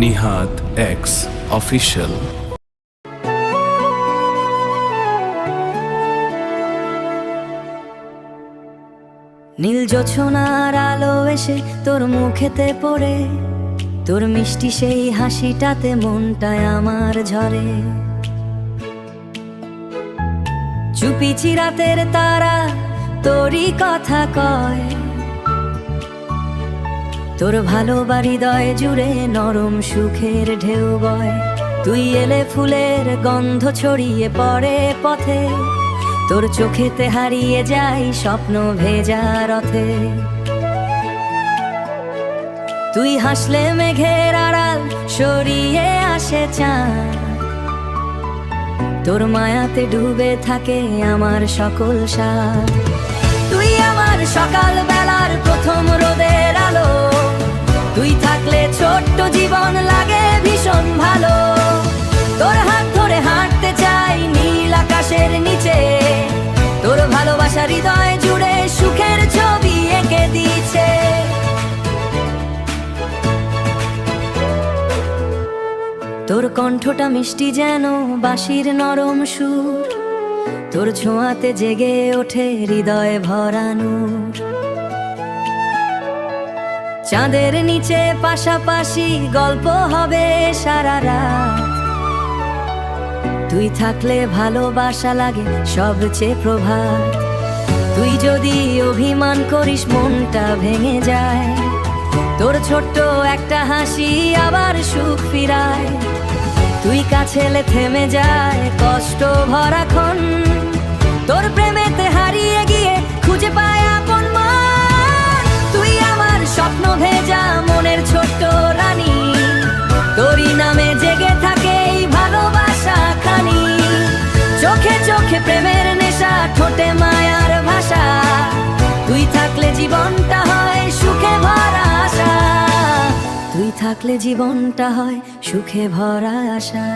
Nihad X official. নীল জোছনার আলো এসে তোর মুখেতে পড়ে, তোর মিষ্টি সেই হাসিটাতে মনটায় আমার ঝরে। চুপি চিরাতের তারা তোরই কথা কয়, তোর ভালোবা হৃদয় জুড়ে নরম সুখের ঢেউ বয়। তুই এলে ফুলের গন্ধ ছড়িয়ে পড়ে পথে, তোর চোখেতে হারিয়ে যাই স্বপ্ন ভেজা রথে। তুই হাসলে মেঘের আড়াল সরিয়ে আসে চাঁদ, তোর মায়াতে ডুবে থাকে আমার সকল স্বাদ। তুই আমার সকাল বেলার প্রথম রোদের আলো, তুই থাকলে ছোট্ট জীবন লাগে ভীষণ ভালো। তোর হাত ধরে হাঁটতে চাই নীল আকাশের নিচে, তোর ভালোবাসা হৃদয় জুড়ে সুখের ছবি এঁকে দিয়েছে। তোর কণ্ঠটা মিষ্টি যেন বাঁশির নরম সুর, তোর ছোঁয়াতে জেগে ওঠে হৃদয় ভরা নূর। চাঁদের নিচে পাশাপাশি গল্প হবে সারা রাত, তুই থাকলে ভালোবাসা লাগে সবচেয়ে প্রভাত। তুই যদি অভিমান করিস মনটা ভেঙে যায়, তোর ছোট্ট একটা হাসি আবার সুখ ফিরায়। তুই কাছে এলে থেমে যায় কষ্ট ভরা ক্ষণ, তোর প্রেমেতে হারিয়ে গিয়ে খুঁজে পায় আপন মন। তুই আমার স্বপ্ন ভেজা মনের ছোট্ট রানী, তোরই নামে জেগে থাকে এই ভালোবাসা খানি। চোখে চোখে প্রেমের নেশা, ঠোঁটে মায়ার ভাষা, তুই থাকলে জীবনটা হয় সুখে ভরা আশা। তুই থাকলে জীবনটা হয় সুখে ভরা আশা।